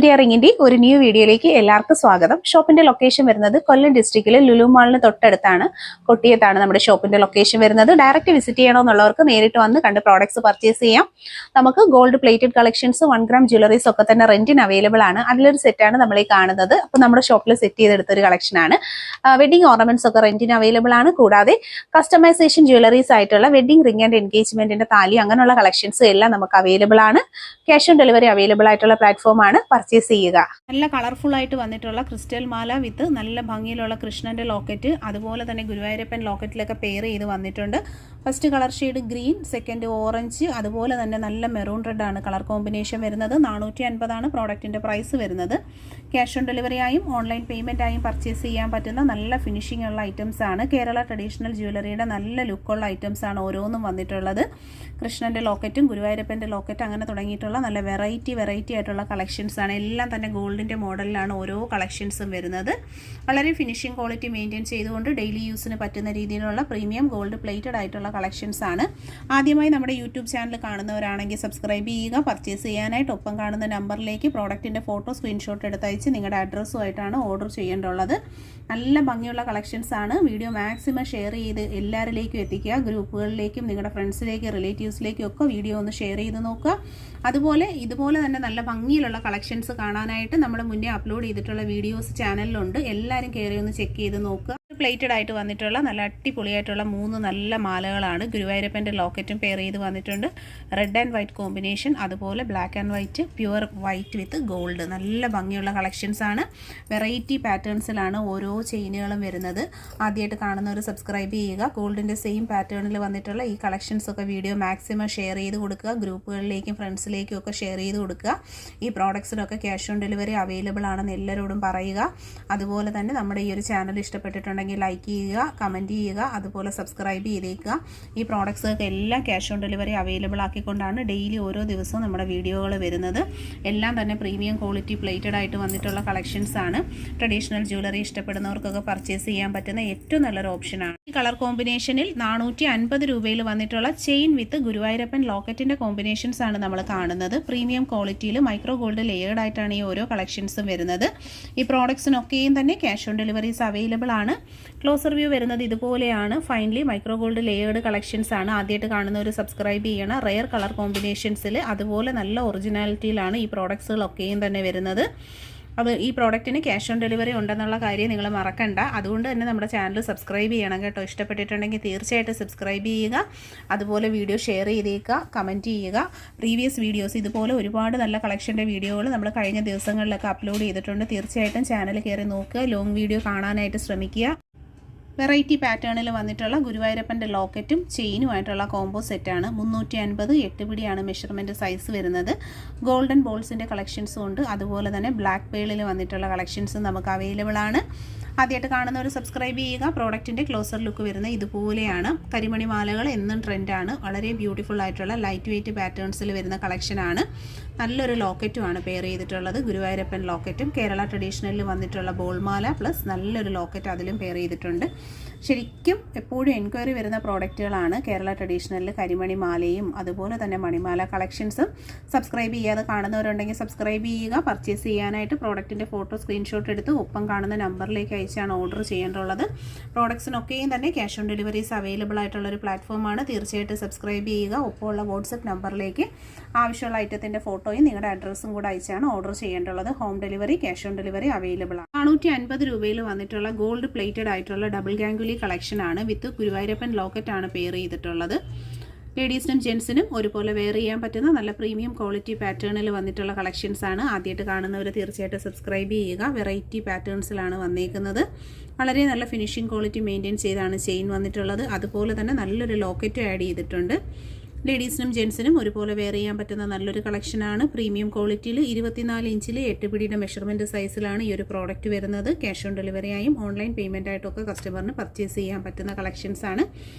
സൂര്യ റിങ്ങിന്റെ ഒരു ന്യൂ വീഡിയോയിലേക്ക് എല്ലാവർക്കും സ്വാഗതം. ഷോപ്പിന്റെ ലൊക്കേഷൻ വരുന്നത് കൊല്ലം ഡിസ്ട്രിക്റ്റിലെ ലുലു മാളിന് തൊട്ടടുത്താണ്, കൊട്ടിയത്താണ് നമ്മുടെ ഷോപ്പിന്റെ ലൊക്കേഷൻ വരുന്നത്. ഡയറക്റ്റ് വിസിറ്റ് ചെയ്യണമെന്നുള്ളവർക്ക് നേരിട്ട് വന്ന് കണ്ട് പ്രോഡക്ട്സ് പർച്ചേസ് ചെയ്യാം. നമുക്ക് gold plated collections 1 gram jewelleries ഒക്കെ തന്നെ റെന്റിന് അവൈലബിൾ ആണ്. അതിലൊരു സെറ്റാണ് നമ്മൾ ഈ കാണുന്നത്. അപ്പൊ നമ്മുടെ ഷോപ്പിൽ സെറ്റ് ചെയ്തെടുത്തൊരു കളക്ഷൻ ആണ്. വെഡിങ് ഓർണമെന്റ്സ് ഒക്കെ റെന്റിന് അവൈലബിൾ ആണ്. കൂടാതെ കസ്റ്റമൈസേഷൻ ജ്വല്ലറീസ് ആയിട്ടുള്ള വെഡിങ് റിംഗ് ആൻഡ് എൻഗേജ്മെന്റിന്റെ താലി അങ്ങനെയുള്ള കളക്ഷൻസ് എല്ലാം നമുക്ക് അവൈലബിൾ ആണ്. ക്യാഷ് ഓൺ ഡെലിവറി അവൈലബിൾ ആയിട്ടുള്ള പ്ലാറ്റ്ഫോം ആണ്. പർച്ചേസ് ചെയ്യുക. നല്ല കളർഫുൾ ആയിട്ട് വന്നിട്ടുള്ള ക്രിസ്റ്റൽ മാല വിത്ത് നല്ല ഭംഗിയിലുള്ള കൃഷ്ണന്റെ ലോക്കറ്റ്, അതുപോലെ തന്നെ ഗുരുവായൂരപ്പൻ ലോക്കറ്റിലൊക്കെ പെയർ ചെയ്ത് വന്നിട്ടുണ്ട്. First colour shade green, second orange, അതുപോലെ തന്നെ നല്ല മെറൂൺ റെഡ് ആണ് കളർ കോമ്പിനേഷൻ വരുന്നത്. 450 ആണ് പ്രോഡക്റ്റിന്റെ പ്രൈസ് വരുന്നത്. ക്യാഷ് ഓൺ ഡെലിവറി ആയും ഓൺലൈൻ പേയ്മെന്റ് ആയും പർച്ചേസ് ചെയ്യാൻ പറ്റുന്ന നല്ല ഫിനിഷിംഗ് ഉള്ള ഐറ്റംസ് ആണ്. കേരള ട്രഡീഷണൽ ജ്വല്ലറിയുടെ നല്ല ലുക്കുള്ള ഐറ്റംസ് ആണ് ഓരോന്നും വന്നിട്ടുള്ളത്. കൃഷ്ണന്റെ ലോക്കറ്റും ഗുരുവായൂരപ്പന്റെ ലോക്കറ്റ് അങ്ങനെ തുടങ്ങിയിട്ടുള്ള നല്ല വെറൈറ്റി ആയിട്ടുള്ള കളക്ഷൻസ് ആണ്. എല്ലാം തന്നെ ഗോൾഡിന്റെ മോഡലിലാണ് ഓരോ കളക്ഷൻസും വരുന്നത്. വളരെ ഫിനിഷിംഗ് ക്വാളിറ്റി മെയിൻറ്റെയിൻ ചെയ്തുകൊണ്ട് ഡെയിലി യൂസിന് പറ്റുന്ന രീതിയിലുള്ള പ്രീമിയം ഗോൾഡ് പ്ലേറ്റഡ് ആയിട്ടുള്ള കളക്ഷൻസ് ആണ്. ആദ്യമായി നമ്മുടെ യൂട്യൂബ് ചാനൽ കാണുന്നവരാണെങ്കിൽ സബ്സ്ക്രൈബ് ചെയ്യുക. പർച്ചേസ് ചെയ്യാനായിട്ട് ഒപ്പം കാണുന്ന നമ്പറിലേക്ക് പ്രോഡക്റ്റിന്റെ ഫോട്ടോ സ്ക്രീൻഷോട്ട് എടുത്തയച്ച് നിങ്ങളുടെ അഡ്രസ്സുമായിട്ടാണ് ഓർഡർ ചെയ്യേണ്ടുള്ളത്. നല്ല ഭംഗിയുള്ള കളക്ഷൻസ് ആണ്. വീഡിയോ മാക്സിമം ഷെയർ ചെയ്ത് എല്ലാവരിലേക്കും എത്തിക്കുക. ഗ്രൂപ്പുകളിലേക്കും നിങ്ങളുടെ ഫ്രണ്ട്സിലേക്ക് റിലേറ്റീവ്സിലേക്കും ഒക്കെ വീഡിയോ ഒന്ന് ഷെയർ ചെയ്ത് നോക്കുക. അതുപോലെ ഇതുപോലെ തന്നെ നല്ല ഭംഗിയിലുള്ള കളക്ഷൻസ് കാണാനായിട്ട് നമ്മൾ മുന്നേ അപ്ലോഡ് ചെയ്തിട്ടുള്ള വീഡിയോസ് ചാനലിലുണ്ട്. എല്ലാവരും കയറി ഒന്ന് ചെക്ക് ചെയ്ത് നോക്കുക. പ്ലേറ്റഡ് ആയിട്ട് വന്നിട്ടുള്ള നല്ല അടിപൊളിയായിട്ടുള്ള 3 നല്ല മാലകളാണ്. ഗുരുവായൂരപ്പൻ്റെ ലോക്കറ്റും പെയർ ചെയ്ത് വന്നിട്ടുണ്ട്. റെഡ് ആൻഡ് വൈറ്റ് കോമ്പിനേഷൻ, അതുപോലെ black and white, pure white with gold. നല്ല ഭംഗിയുള്ള കളക്ഷൻസ് ആണ്. വെറൈറ്റി പാറ്റേൺസിലാണ് ഓരോ ചെയിനുകളും വരുന്നത്. ആദ്യമായിട്ട് കാണുന്നവർ സബ്സ്ക്രൈബ് ചെയ്യുക. ഗോൾഡിൻ്റെ സെയിം പാറ്റേണിൽ വന്നിട്ടുള്ള ഈ കളക്ഷൻസ് ഒക്കെ വീഡിയോ മാക്സിമം ഷെയർ ചെയ്ത് കൊടുക്കുക. ഗ്രൂപ്പുകളിലേക്കും ഫ്രണ്ട്സിലേക്കും ഒക്കെ ഷെയർ ചെയ്ത് കൊടുക്കുക. ഈ പ്രോഡക്ട്സിനൊക്കെ ക്യാഷ് ഓൺ ഡെലിവറി അവൈലബിൾ ആണെന്ന് എല്ലാവരോടും പറയുക. അതുപോലെ തന്നെ നമ്മുടെ ഈ ഒരു ചാനൽ ഇഷ്ടപ്പെട്ടിട്ടുണ്ടെങ്കിൽ ലൈക്ക് ചെയ്യുക, കമൻറ്റ് ചെയ്യുക, അതുപോലെ സബ്സ്ക്രൈബ് ചെയ്തേക്കുക. ഈ പ്രോഡക്ട്സൊക്കെ എല്ലാം ക്യാഷ് ഓൺ ഡെലിവറി അവൈലബിൾ ആക്കിക്കൊണ്ടാണ് ഡെയിലി ഓരോ ദിവസവും നമ്മുടെ വീഡിയോകൾ വരുന്നത്. എല്ലാം തന്നെ പ്രീമിയം ക്വാളിറ്റി പ്ലേറ്റഡ് ആയിട്ട് വന്നിട്ടുള്ള കളക്ഷൻസ് ആണ്. ട്രഡീഷണൽ ജ്വല്ലറി ഇഷ്ടപ്പെടുന്നവർക്കൊക്കെ പർച്ചേസ് ചെയ്യാൻ പറ്റുന്ന ഏറ്റവും നല്ലൊരു ഓപ്ഷനാണ്. ഈ കളർ കോമ്പിനേഷനിൽ 450 രൂപയിൽ വന്നിട്ടുള്ള ചെയിൻ വിത്ത് ഗുരുവായൂരപ്പൻ ലോക്കറ്റിൻ്റെ കോമ്പിനേഷൻസ് ആണ് നമ്മൾ കാണുന്നത്. പ്രീമിയം ക്വാളിറ്റിയിൽ മൈക്രോ ഗോൾഡ് ലെയേർഡ് ആയിട്ടാണ് ഈ ഓരോ കളക്ഷൻസും വരുന്നത്. ഈ പ്രോഡക്ട്സിനൊക്കെയും തന്നെ ക്യാഷ് ഓൺ ഡെലിവറീസ് അവൈലബിൾ ആണ്. ക്ലോസർ വ്യൂ വരുന്നത് ഇതുപോലെയാണ്. Finally micro gold layered collections ആണ്. ആദ്യമായിട്ട് കാണുന്ന ഒരു സബ്സ്ക്രൈബ് ചെയ്യണം. റെയർ കളർ കോമ്പിനേഷൻസിൽ അതുപോലെ നല്ല ഒറിജിനാലിറ്റിയിലാണ് ഈ പ്രോഡക്ട്സുകളൊക്കെയും തന്നെ വരുന്നത്. അത് ഈ പ്രോഡക്റ്റിന് ക്യാഷ് ഓൺ ഡെലിവറി ഉണ്ടെന്നുള്ള കാര്യം നിങ്ങൾ മറക്കണ്ട. അതുകൊണ്ട് തന്നെ നമ്മുടെ ചാനൽ സബ്സ്ക്രൈബ് ചെയ്യണം കേട്ടോ. ഇഷ്ടപ്പെട്ടിട്ടുണ്ടെങ്കിൽ തീർച്ചയായിട്ടും സബ്സ്ക്രൈബ് ചെയ്യുക. അതുപോലെ വീഡിയോ ഷെയർ ചെയ്തേക്കുക, കമൻറ്റ് ചെയ്യുക. പ്രീവിയസ് വീഡിയോസ് ഇതുപോലെ ഒരുപാട് നല്ല കളക്ഷൻ്റെ വീഡിയോകൾ നമ്മൾ കഴിഞ്ഞ ദിവസങ്ങളിലൊക്കെ അപ്ലോഡ് ചെയ്തിട്ടുണ്ട്. തീർച്ചയായിട്ടും ചാനൽ കയറി നോക്കുക. ലോങ് വീഡിയോ കാണാനായിട്ട് ശ്രമിക്കുക. വെറൈറ്റി പാറ്റേണിൽ വന്നിട്ടുള്ള ഗുരുവായൂരപ്പൻ്റെ ലോക്കറ്റും ചെയിനുമായിട്ടുള്ള കോംബോ സെറ്റാണ്. 350 8 പിടിയാണ് മെഷർമെൻറ്റ് സൈസ് വരുന്നത്. ഗോൾഡൻ ബോൾസിൻ്റെ കളക്ഷൻസും ഉണ്ട്. അതുപോലെ തന്നെ ബ്ലാക്ക് പേളിൽ വന്നിട്ടുള്ള കളക്ഷൻസും നമുക്ക് അവൈലബിൾ ആണ്. ആദ്യമായിട്ട് കാണുന്നവർ സബ്സ്ക്രൈബ് ചെയ്യുക. പ്രോഡക്റ്റിൻ്റെ ക്ലോസർ ലുക്ക് വരുന്നത് ഇതുപോലെയാണ്. കരിമണി മാലകൾ എന്നും ട്രെൻഡാണ്. വളരെ ബ്യൂട്ടിഫുൾ ആയിട്ടുള്ള ലൈറ്റ് വെയ്റ്റ് പാറ്റേൺസിൽ വരുന്ന കളക്ഷനാണ്. നല്ലൊരു ലോക്കറ്റുമാണ് പെയർ ചെയ്തിട്ടുള്ളത്. ഗുരുവായൂരപ്പൻ ലോക്കറ്റും കേരള ട്രഡീഷണലിൽ വന്നിട്ടുള്ള ബോൾമാല പ്ലസ് നല്ലൊരു ലോക്കറ്റ് അതിലും പെയർ ചെയ്തിട്ടുണ്ട്. ശരിക്കും എപ്പോഴും എൻക്വയറി വരുന്ന പ്രോഡക്റ്റുകളാണ് കേരള ട്രഡീഷണലിൽ കരിമണി മാലയും അതുപോലെ തന്നെ മണിമാല കളക്ഷൻസും. സബ്സ്ക്രൈബ് ചെയ്യാതെ കാണുന്നവരുണ്ടെങ്കിൽ സബ്സ്ക്രൈബ് ചെയ്യുക. പർച്ചേസ് ചെയ്യാനായിട്ട് പ്രോഡക്റ്റിൻ്റെ ഫോട്ടോ സ്ക്രീൻഷോട്ട് എടുത്ത് ഒപ്പം കാണുന്ന നമ്പറിലേക്ക് അയച്ചാണ് ഓർഡർ ചെയ്യേണ്ടുള്ളത്. പ്രോഡക്ട്സിനൊക്കെയും തന്നെ ക്യാഷ് ഓൺ ഡെലിവറീസ് അവൈലബിൾ ആയിട്ടുള്ളൊരു പ്ലാറ്റ്ഫോമാണ്. തീർച്ചയായിട്ടും സബ്സ്ക്രൈബ് ചെയ്യുക. ഒപ്പമുള്ള വാട്സപ്പ് നമ്പറിലേക്ക് ആവശ്യമുള്ള ഐറ്റത്തിൻ്റെ ഫോട്ടോയും നിങ്ങളുടെ അഡ്രസ്സും കൂടെ അയച്ചാണ് ഓർഡർ ചെയ്യേണ്ടുള്ളത്. Home delivery, cash on delivery available ആണ്. 450 രൂപയിൽ വന്നിട്ടുള്ള ഗോൾഡ് പ്ലേറ്റഡ് ആയിട്ടുള്ള ഡബിൾ ഗാംഗുലി കളക്ഷൻ ആണ്. വിത്ത് ഗുരുവായൂരപ്പൻ ലോക്കറ്റ് ആണ് പെയർ ചെയ്തിട്ടുള്ളത്. ലേഡീസിനും ജെൻസിനും ഒരുപോലെ വെയർ ചെയ്യാൻ പറ്റുന്ന നല്ല പ്രീമിയം ക്വാളിറ്റി പാറ്റേണിൽ വന്നിട്ടുള്ള കളക്ഷൻസ് ആണ്. ആദ്യമായിട്ട് കാണുന്നവർ തീർച്ചയായിട്ടും സബ്സ്ക്രൈബ് ചെയ്യുക. വെറൈറ്റി പാറ്റേൺസിലാണ് വന്നേക്കുന്നത്. വളരെ നല്ല ഫിനിഷിംഗ് ക്വാളിറ്റി മെയിൻറ്റെയിൻ ചെയ്താണ് ചെയിൻ വന്നിട്ടുള്ളത്. അതുപോലെ തന്നെ നല്ലൊരു ലോക്കറ്റും ആഡ് ചെയ്തിട്ടുണ്ട്. ലേഡീസിനും ജെൻസിനും ഒരുപോലെ വെയർ ചെയ്യാൻ പറ്റുന്ന നല്ലൊരു കളക്ഷനാണ്. പ്രീമിയം ക്വാളിറ്റിയിൽ 24 ഇഞ്ചിൽ 8 പിടിയുടെ മെഷർമെൻറ്റ് സൈസിലാണ് ഈ ഒരു പ്രോഡക്റ്റ് വരുന്നത്. ക്യാഷ് ഓൺ ഡെലിവറി ആയും ഓൺലൈൻ പേയ്മെൻ്റ് ആയിട്ടൊക്കെ കസ്റ്റമറിന് പർച്ചേസ് ചെയ്യാൻ പറ്റുന്ന കളക്ഷൻസാണ്.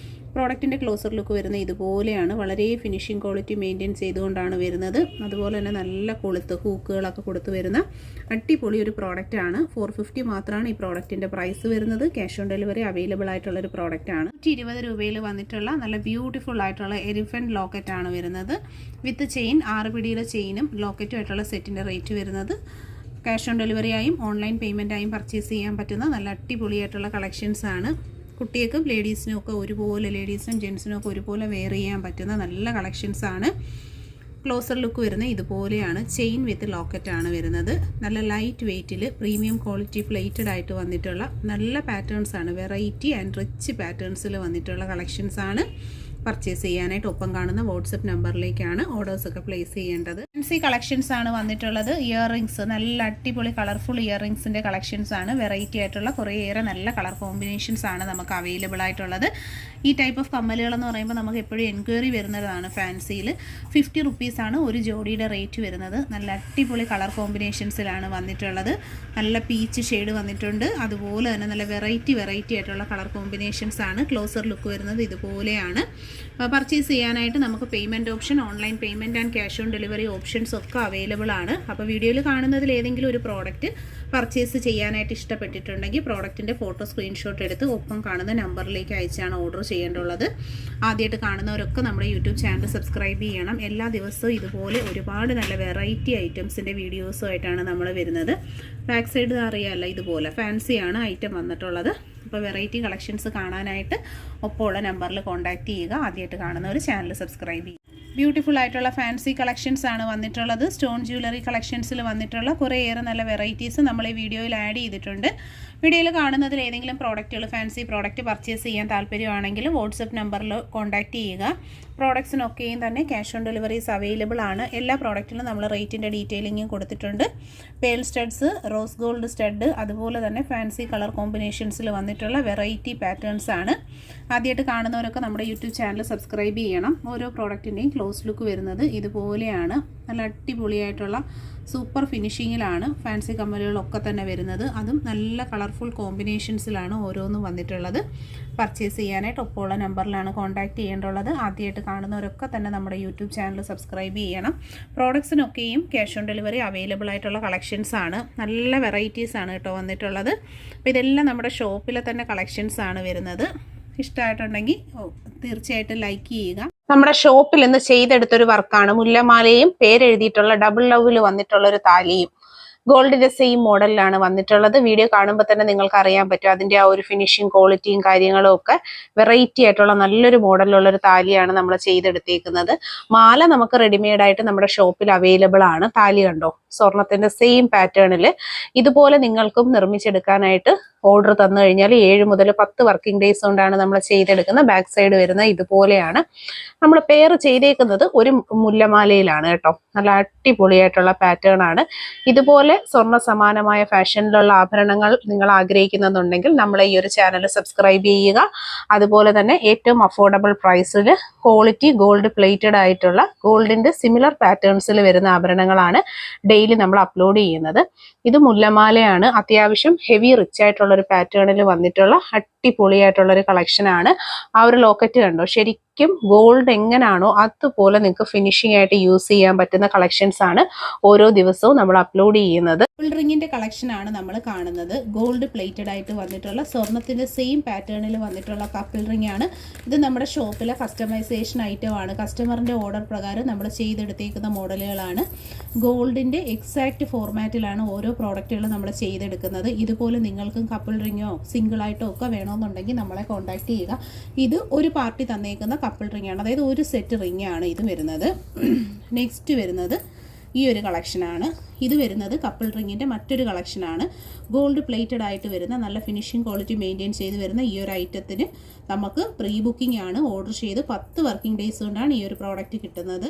പ്രോഡക്റ്റിൻ്റെ ക്ലോസർ ലുക്ക് വരുന്നത് ഇതുപോലെയാണ്. വളരെ ഫിനിഷിംഗ് ക്വാളിറ്റി മെയിൻറ്റെയിൻ ചെയ്തുകൊണ്ടാണ് വരുന്നത്. അതുപോലെ തന്നെ നല്ല കൊളുത്ത് ഹൂക്കുകളൊക്കെ കൊടുത്ത് വരുന്ന അടിപൊളി ഒരു പ്രോഡക്റ്റാണ്. 450 മാത്രമാണ് ഈ പ്രോഡക്റ്റിൻ്റെ പ്രൈസ് വരുന്നത്. ക്യാഷ് ഓൺ ഡെലിവറി അവൈലബിൾ ആയിട്ടുള്ളൊരു പ്രോഡക്റ്റാണ്. 120 രൂപയിൽ വന്നിട്ടുള്ള നല്ല ബ്യൂട്ടിഫുൾ ആയിട്ടുള്ള എലിഫൻറ്റ് ലോക്കറ്റാണ് വരുന്നത്. വിത്ത് ചെയിൻ 6 പിടിയുടെ ചെയിനും ലോക്കറ്റും ആയിട്ടുള്ള സെറ്റിൻ്റെ റേറ്റ് വരുന്നത് ക്യാഷ് ഓൺ ഡെലിവറിയായും ഓൺലൈൻ പേയ്മെൻറ്റായും പർച്ചേസ് ചെയ്യാൻ പറ്റുന്ന നല്ല അടിപൊളിയായിട്ടുള്ള കളക്ഷൻസാണ്. കുട്ടികൾക്കും ലേഡീസിനും ഒക്കെ ഒരുപോലെ, ലേഡീസിനും ജെൻസിനും ഒക്കെ ഒരുപോലെ വെയർ ചെയ്യാൻ പറ്റുന്ന നല്ല കളക്ഷൻസാണ്. ക്ലോസർ ലുക്ക് വരുന്നത് ഇതുപോലെയാണ്. ചെയിൻ വിത്ത് ലോക്കറ്റാണ് വരുന്നത്. നല്ല ലൈറ്റ് വെയ്റ്റിൽ പ്രീമിയം ക്വാളിറ്റി പ്ലേറ്റഡ് ആയിട്ട് വന്നിട്ടുള്ള നല്ല പാറ്റേൺസാണ്. വെറൈറ്റി ആൻഡ് റിച്ച് പാറ്റേൺസിൽ വന്നിട്ടുള്ള കളക്ഷൻസാണ്. പർച്ചേസ് ചെയ്യാനായിട്ട് ഒപ്പം കാണുന്ന വാട്സപ്പ് നമ്പറിലേക്കാണ് ഓർഡേഴ്സൊക്കെ പ്ലേസ് ചെയ്യേണ്ടത്. ഫാൻസി കളക്ഷൻസ് ആണ് വന്നിട്ടുള്ളത്. ഇയറിങ്സ്, നല്ല അടിപൊളി കളർഫുൾ ഇയറിങ്സിൻ്റെ കളക്ഷൻസ് ആണ്. വെറൈറ്റി ആയിട്ടുള്ള കുറേയേറെ നല്ല കളർ കോമ്പിനേഷൻസ് ആണ് നമുക്ക് അവൈലബിൾ ആയിട്ടുള്ളത്. ഈ ടൈപ്പ് ഓഫ് കമ്മലുകളെന്ന് പറയുമ്പോൾ നമുക്ക് എപ്പോഴും എൻക്വയറി വരുന്നതാണ്. ഫാൻസിയിൽ 50 റുപ്പീസാണ് ഒരു ജോഡിയുടെ റേറ്റ് വരുന്നത്. നല്ല അടിപൊളി കളർ കോമ്പിനേഷൻസിലാണ് വന്നിട്ടുള്ളത്. നല്ല പീച്ച് ഷെയ്ഡ് വന്നിട്ടുണ്ട്. അതുപോലെ തന്നെ നല്ല വെറൈറ്റി ആയിട്ടുള്ള കളർ കോമ്പിനേഷൻസ് ആണ്. ക്ലോസർ ലുക്ക് വരുന്നത് ഇതുപോലെയാണ്. പർച്ചേസ് ചെയ്യാനായിട്ട് നമുക്ക് payment option, online payment and cash on delivery options ഒക്കെ അവൈലബിൾ ആണ്. അപ്പോൾ വീഡിയോയിൽ കാണുന്നതിൽ ഏതെങ്കിലും ഒരു പ്രോഡക്റ്റ് പർച്ചേസ് ചെയ്യാനായിട്ട് ഇഷ്ടപ്പെട്ടിട്ടുണ്ടെങ്കിൽ പ്രോഡക്റ്റിൻ്റെ ഫോട്ടോ സ്ക്രീൻഷോട്ട് എടുത്ത് ഒപ്പം കാണുന്ന നമ്പറിലേക്ക് അയച്ചാണ് ഓർഡർ ചെയ്യേണ്ടുള്ളത്. ആദ്യമായിട്ട് കാണുന്നവരൊക്കെ നമ്മുടെ യൂട്യൂബ് ചാനൽ സബ്സ്ക്രൈബ് ചെയ്യണം. എല്ലാ ദിവസവും ഇതുപോലെ ഒരുപാട് നല്ല വെറൈറ്റി ഐറ്റംസിൻ്റെ വീഡിയോസുമായിട്ടാണ് നമ്മൾ വരുന്നത്. ബാക്ക് സൈഡ് അറിയാമല്ലോ, ഇതുപോലെ ഫാൻസിയാണ് ഐറ്റം വന്നിട്ടുള്ളത്. അപ്പോൾ വെറൈറ്റി കളക്ഷൻസ് കാണാനായിട്ട് ഒപ്പമുള്ള നമ്പറിൽ കോൺടാക്റ്റ് ചെയ്യുക. ആദ്യമായിട്ട് കാണുന്നവർ ചാനൽ സബ്സ്ക്രൈബ് ചെയ്യുക. ബ്യൂട്ടിഫുൾ ആയിട്ടുള്ള ഫാൻസി കളക്ഷൻസ് ആണ് വന്നിട്ടുള്ളത്. സ്റ്റോൺ ജ്വല്ലറി കളക്ഷൻസിൽ വന്നിട്ടുള്ള കുറേയേറെ നല്ല വെറൈറ്റീസ് നമ്മൾ ഈ വീഡിയോയിൽ ആഡ് ചെയ്തിട്ടുണ്ട്. വീഡിയോയിൽ കാണുന്നതിൽ ഏതെങ്കിലും പ്രോഡക്റ്റുകൾ, ഫാൻസി പ്രോഡക്റ്റ് പർച്ചേസ് ചെയ്യാൻ താല്പര്യമാണെങ്കിൽ വാട്സപ്പ് നമ്പറിൽ കോൺടാക്റ്റ് ചെയ്യുക. പ്രോഡക്ട്സിനൊക്കെയും തന്നെ ക്യാഷ് ഓൺ ഡെലിവറീസ് അവൈലബിൾ ആണ്. എല്ലാ പ്രോഡക്റ്റിലും നമ്മൾ റേറ്റിൻ്റെ ഡീറ്റെയിലിങ്ങും കൊടുത്തിട്ടുണ്ട്. Pearl studs, rose gold stud, അതുപോലെ തന്നെ ഫാൻസി കളർ കോമ്പിനേഷൻസിൽ വന്നിട്ടുള്ള വെറൈറ്റി പാറ്റേൺസ് ആണ്. ആദ്യമായിട്ട് കാണുന്നവരൊക്കെ നമ്മുടെ യൂട്യൂബ് ചാനൽ സബ്സ്ക്രൈബ് ചെയ്യണം. ഓരോ പ്രോഡക്റ്റിൻ്റെയും ക്ലോസ് ലുക്ക് വരുന്നത് ഇതുപോലെയാണ്. നല്ല അടിപൊളിയായിട്ടുള്ള സൂപ്പർ ഫിനിഷിങ്ങിലാണ് ഫാൻസി കമ്മലുകളൊക്കെ തന്നെ വരുന്നത്. അതും നല്ല കളർഫുൾ കോമ്പിനേഷൻസിലാണ് ഓരോന്നും വന്നിട്ടുള്ളത്. പർച്ചേസ് ചെയ്യാനായിട്ട് ഒപ്പമുള്ള നമ്പറിലാണ് കോൺടാക്റ്റ് ചെയ്യേണ്ടുള്ളത്. ആദ്യമായിട്ട് കാണുന്നവരൊക്കെ തന്നെ നമ്മുടെ യൂട്യൂബ് ചാനൽ സബ്സ്ക്രൈബ് ചെയ്യണം. പ്രോഡക്ട്സിനൊക്കെയും ക്യാഷ് ഓൺ ഡെലിവറി അവൈലബിൾ ആയിട്ടുള്ള കളക്ഷൻസ് ആണ്. നല്ല വെറൈറ്റീസ് ആണ് കേട്ടോ വന്നിട്ടുള്ളത്. അപ്പോൾ ഇതെല്ലാം നമ്മുടെ ഷോപ്പിലെ തന്നെ കളക്ഷൻസ് ആണ് വരുന്നത്. ഇഷ്ടമായിട്ടുണ്ടെങ്കിൽ തീർച്ചയായിട്ടും ലൈക്ക് ചെയ്യുക. നമ്മുടെ ഷോപ്പിൽ ഇന്ന് ചെയ്തെടുത്തൊരു വർക്കാണ്. മുല്ലമാലയും പേരെഴുതിയിട്ടുള്ള ഡബിൾ ലവിൽ വന്നിട്ടുള്ള ഒരു താലിയും ഗോൾഡിന്റെ സെയിം മോഡലിലാണ് വന്നിട്ടുള്ളത്. വീഡിയോ കാണുമ്പോൾ തന്നെ നിങ്ങൾക്ക് അറിയാൻ പറ്റും അതിന്റെ ആ ഒരു ഫിനിഷിങ് ക്വാളിറ്റിയും കാര്യങ്ങളും ഒക്കെ. വെറൈറ്റി ആയിട്ടുള്ള നല്ലൊരു മോഡലിലുള്ള ഒരു താലിയാണ് നമ്മൾ ചെയ്തെടുത്തേക്കുന്നത്. മാല നമുക്ക് റെഡിമെയ്ഡ് ആയിട്ട് നമ്മുടെ ഷോപ്പിൽ അവൈലബിൾ ആണ്. താലി കണ്ടോ, സ്വർണത്തിന്റെ സെയിം പാറ്റേണിൽ ഇതുപോലെ നിങ്ങൾക്കും നിർമ്മിച്ചെടുക്കാനായിട്ട് ഓർഡർ തന്നു കഴിഞ്ഞാൽ 7 മുതൽ 10 വർക്കിംഗ് ഡേയ്സ് കൊണ്ടാണ് നമ്മൾ ചെയ്തെടുക്കുന്നത്. ബാക്ക് സൈഡ് വരുന്നത് ഇതുപോലെയാണ്. നമ്മൾ പെയർ ചെയ്തേക്കുന്നത് ഒരു മുല്ലമാലയിലാണ് കേട്ടോ. നല്ല അടിപൊളിയായിട്ടുള്ള പാറ്റേൺ ആണ്. ഇതുപോലെ സ്വർണ്ണ സമാനമായ ഫാഷനിലുള്ള ആഭരണങ്ങൾ നിങ്ങൾ ആഗ്രഹിക്കുന്നുണ്ടെങ്കിൽ നമ്മളെ ഈ ഒരു ചാനൽ സബ്സ്ക്രൈബ് ചെയ്യുക. അതുപോലെ തന്നെ ഏറ്റവും അഫോർഡബിൾ പ്രൈസിൽ ക്വാളിറ്റി ഗോൾഡ് പ്ലേറ്റഡ് ആയിട്ടുള്ള ഗോൾഡിന്റെ സിമിലർ പാറ്റേൺസിൽ വരുന്ന ആഭരണങ്ങളാണ് ഡെയിലി നമ്മൾ അപ്ലോഡ് ചെയ്യുന്നത്. ഇത് മുല്ലമാലയാണ്. അത്യാവശ്യം ഹെവി റിച്ച് ആയിട്ടുള്ള ഒരു പാറ്റേണിൽ വന്നിട്ടുള്ള അടിപൊളിയായിട്ടുള്ള ഒരു കളക്ഷൻ ആണ്. ആ ഒരു ലോക്കറ്റ് കണ്ടോ, ശരിക്കും ഗോൾഡ് എങ്ങനെയാണോ അതുപോലെ നിങ്ങൾക്ക് ഫിനിഷിംഗ് ആയിട്ട് യൂസ് ചെയ്യാൻ പറ്റുന്ന കളക്ഷൻസ് ആണ് ഓരോ ദിവസവും നമ്മൾ അപ്ലോഡ് ചെയ്യുന്നത്. കപ്പിൾ റിങ്ങിന്റെ കളക്ഷൻ ആണ് നമ്മൾ കാണുന്നത്. ഗോൾഡ് പ്ലേറ്റഡ് ആയിട്ട് വന്നിട്ടുള്ള സ്വർണത്തിന്റെ സെയിം പാറ്റേണിൽ വന്നിട്ടുള്ള കപ്പിൾ റിംഗ് ആണ്. ഇത് നമ്മുടെ ഷോപ്പിലെ കസ്റ്റമൈസേഷൻ ഐറ്റം ആണ്. കസ്റ്റമറിന്റെ ഓർഡർ പ്രകാരം നമ്മൾ ചെയ്തെടുത്തേക്കുന്ന മോഡലുകളാണ്. ഗോൾഡിന്റെ എക്സാക്ട് ഫോർമാറ്റിലാണ് ഓരോ പ്രോഡക്റ്റുകളും നമ്മൾ ചെയ്തെടുക്കുന്നത്. ഇതുപോലെ നിങ്ങൾക്കും കപ്പിൾ റിങ്ങോ സിംഗിൾ ആയിട്ടോ ഒക്കെ വേണമെന്നുണ്ടെങ്കിൽ നമ്മളെ കോൺടാക്ട് ചെയ്യുക. ഇത് ഒരു പാർട്ടി തന്നേക്കുന്ന കപ്പിൾ റിംഗ് ആണ്. അതായത് ഒരു സെറ്റ് റിംഗ് ആണ് ഇത് വരുന്നത്. നെക്സ്റ്റ് വരുന്നത് ഈ ഒരു കളക്ഷനാണ്. ഇത് വരുന്നത് കപ്പിൾ റിങ്ങിൻ്റെ മറ്റൊരു കളക്ഷനാണ്. ഗോൾഡ് പ്ലേറ്റഡ് ആയിട്ട് വരുന്ന നല്ല ഫിനിഷിംഗ് ക്വാളിറ്റി മെയിൻറ്റെയിൻ ചെയ്ത് വരുന്ന ഈ ഒരു ഐറ്റത്തിന് നമുക്ക് പ്രീ ബുക്കിംഗ് ആണ്. ഓർഡർ ചെയ്ത് 10 വർക്കിംഗ് ഡേയ്സ് കൊണ്ടാണ് ഈ ഒരു പ്രോഡക്റ്റ് കിട്ടുന്നത്.